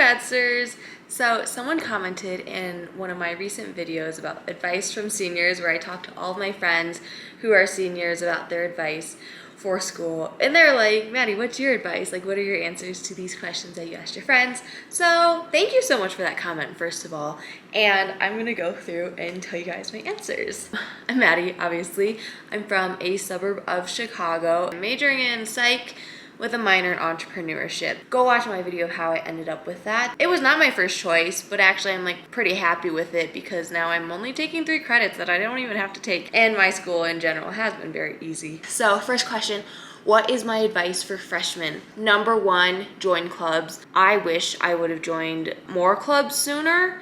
Maddsters. So someone commented in one of my recent videos about advice from seniors, where I talked to all of my friends who are seniors about their advice for school, and they're like, Maddie, what's your advice? Like, what are your answers to these questions that you asked your friends? So thank you so much for that comment, first of all, and I'm gonna go through and tell you guys my answers. I'm Maddie, obviously. I'm from a suburb of Chicago. I'm majoring in psych with a minor in entrepreneurship. Go watch my video of how I ended up with that. It was not my first choice, but actually I'm like pretty happy with it because now I'm only taking 3 credits that I don't even have to take. And my school in general has been very easy. So first question, what is my advice for freshmen? Number 1, join clubs. I wish I would have joined more clubs sooner,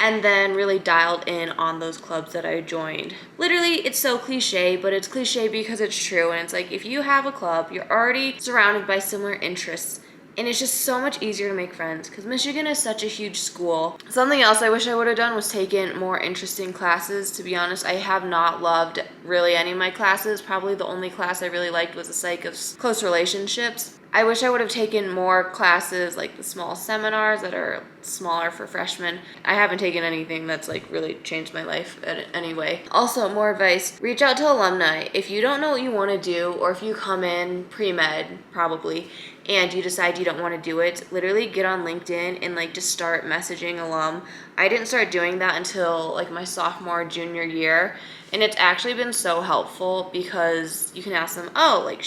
and then really dialed in on those clubs that I joined. Literally, it's so cliche, but it's cliche because it's true. And it's like, if you have a club, you're already surrounded by similar interests, and it's just so much easier to make friends because Michigan is such a huge school. Something else I wish I would have done was taken more interesting classes. To be honest, I have not loved really any of my classes. Probably the only class I really liked was the psych of close relationships. I wish I would have taken more classes like the small seminars that are smaller for freshmen. I haven't taken anything that's like really changed my life in any way. Also, more advice, reach out to alumni. If you don't know what you want to do, or if you come in pre-med probably, and you decide you don't want to do it, literally get on LinkedIn and like just start messaging alum. I didn't start doing that until like my sophomore, junior year. And it's actually been so helpful because you can ask them, oh, like,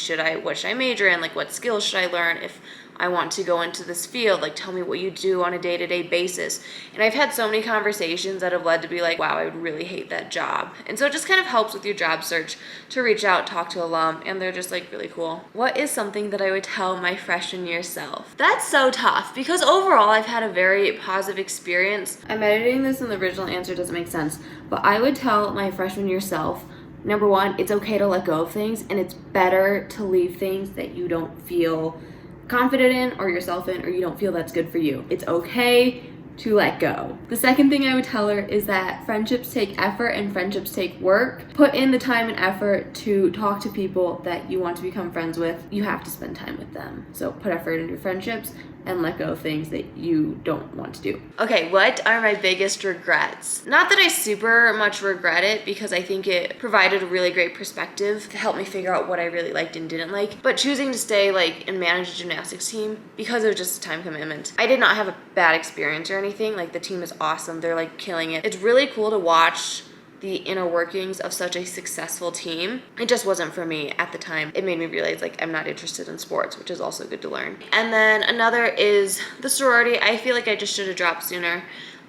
what should I major in? Like, what skills should I learn if I want to go into this field? Like, tell me what you do on a day-to-day basis. And I've had so many conversations that have led to be like, wow, I would really hate that job. And so it just kind of helps with your job search to reach out, talk to alum, and they're just like really cool. What is something that I would tell my freshman year self? That's so tough because overall I've had a very positive experience. I'm editing this and the original answer doesn't make sense, but I would tell my freshman year self, number 1, it's okay to let go of things, and it's better to leave things that you don't feel confident in or yourself in, or you don't feel that's good for you. It's okay to let go. The second thing I would tell her is that friendships take effort and friendships take work. Put in the time and effort to talk to people that you want to become friends with. You have to spend time with them. So put effort into friendships and let go of things that you don't want to do. Okay, what are my biggest regrets? Not that I super much regret it, because I think it provided a really great perspective to help me figure out what I really liked and didn't like, but choosing to stay like and manage a gymnastics team because it was just a time commitment. I did not have a bad experience or anything. Like, the team is awesome. They're like killing it. It's really cool to watch the inner workings of such a successful team. It just wasn't for me at the time. It made me realize like I'm not interested in sports, which is also good to learn. And then another is the sorority. I feel like I just should have dropped sooner.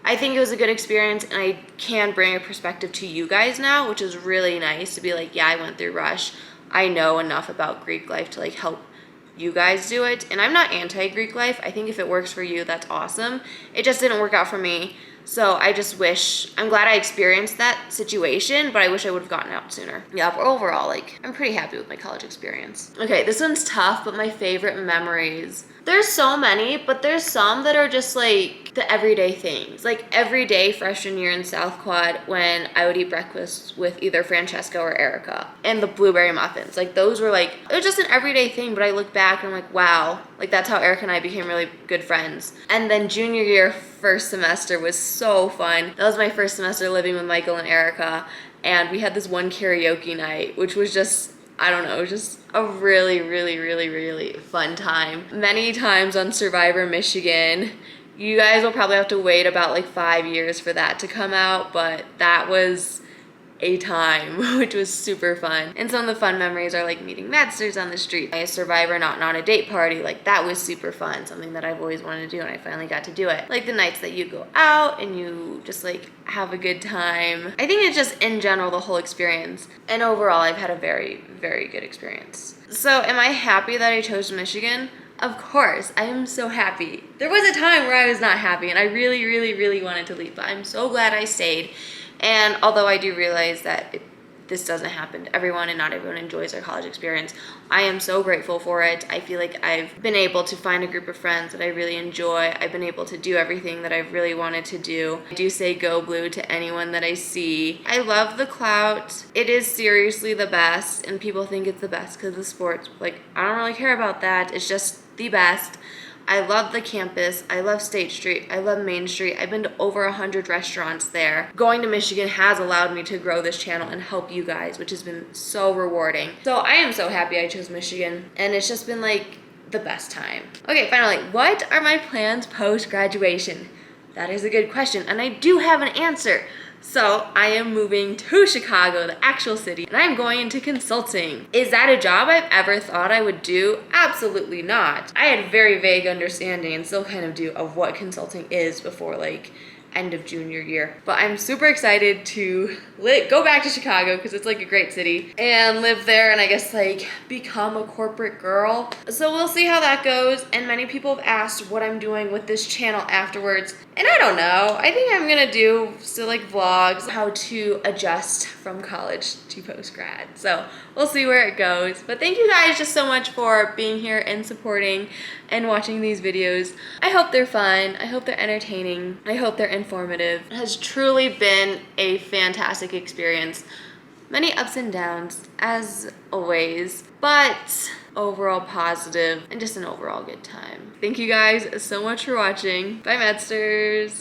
I think it was a good experience, and I can bring a perspective to you guys now, which is really nice to be like, yeah, I went through Rush. I know enough about Greek life to like help you guys do it. And I'm not anti-Greek life. I think if it works for you, that's awesome. It just didn't work out for me. So I just wish, I'm glad I experienced that situation, but I wish I would have gotten out sooner. Yeah, but overall, like, I'm pretty happy with my college experience. Okay, this one's tough, but my favorite memories. There's so many, but there's some that are just like the everyday things. Like every day freshman year in South Quad, when I would eat breakfast with either Francesca or Erica, and the blueberry muffins. Like, those were like, it was just an everyday thing, but I look back and I'm like, wow, like that's how Erica and I became really good friends. And then junior year, first semester was so fun. That was my first semester living with Michael and Erica, and we had this one karaoke night, which was just, I don't know, it was just a really, really, really, really fun time. Many times on Survivor Michigan. You guys will probably have to wait about like 5 years for that to come out, but that was a time, which was super fun. And some of the fun memories are like meeting Maddsters on the street. A Survivor not on a date party, like that was super fun, something that I've always wanted to do, and I finally got to do it. Like the nights that you go out and you just like have a good time. I think it's just in general the whole experience, and overall I've had a very, very good experience. So am I happy that I chose Michigan? Of course, I am so happy. There was a time where I was not happy and I really, really, really wanted to leave, but I'm so glad I stayed. And although I do realize that this doesn't happen to everyone and not everyone enjoys their college experience, I am so grateful for it. I feel like I've been able to find a group of friends that I really enjoy. I've been able to do everything that I've really wanted to do. I do say go blue to anyone that I see. I love the clout. It is seriously the best, and people think it's the best because of sports. Like, I don't really care about that. It's just the best. I love the campus. I love State Street. I love Main Street. I've been to over 100 restaurants there. Going to Michigan has allowed me to grow this channel and help you guys, which has been so rewarding. So I am so happy I chose Michigan, and it's just been like the best time. Okay, finally, what are my plans post-graduation? That is a good question, and I do have an answer. So I am moving to Chicago, the actual city, and I'm going into consulting. Is that a job I've ever thought I would do? Absolutely not. I had very vague understanding, and still kind of do, of what consulting is before like end of junior year. But I'm super excited to go back to Chicago because it's like a great city and live there, and I guess like become a corporate girl. So we'll see how that goes. And many people have asked what I'm doing with this channel afterwards. And I don't know. I think I'm gonna do still like vlogs, how to adjust from college to post-grad. So we'll see where it goes. But thank you guys just so much for being here and supporting and watching these videos. I hope they're fun. I hope they're entertaining. I hope they're informative. It has truly been a fantastic experience. Many ups and downs, as always, but overall positive and just an overall good time. Thank you guys so much for watching. Bye, Maddsters.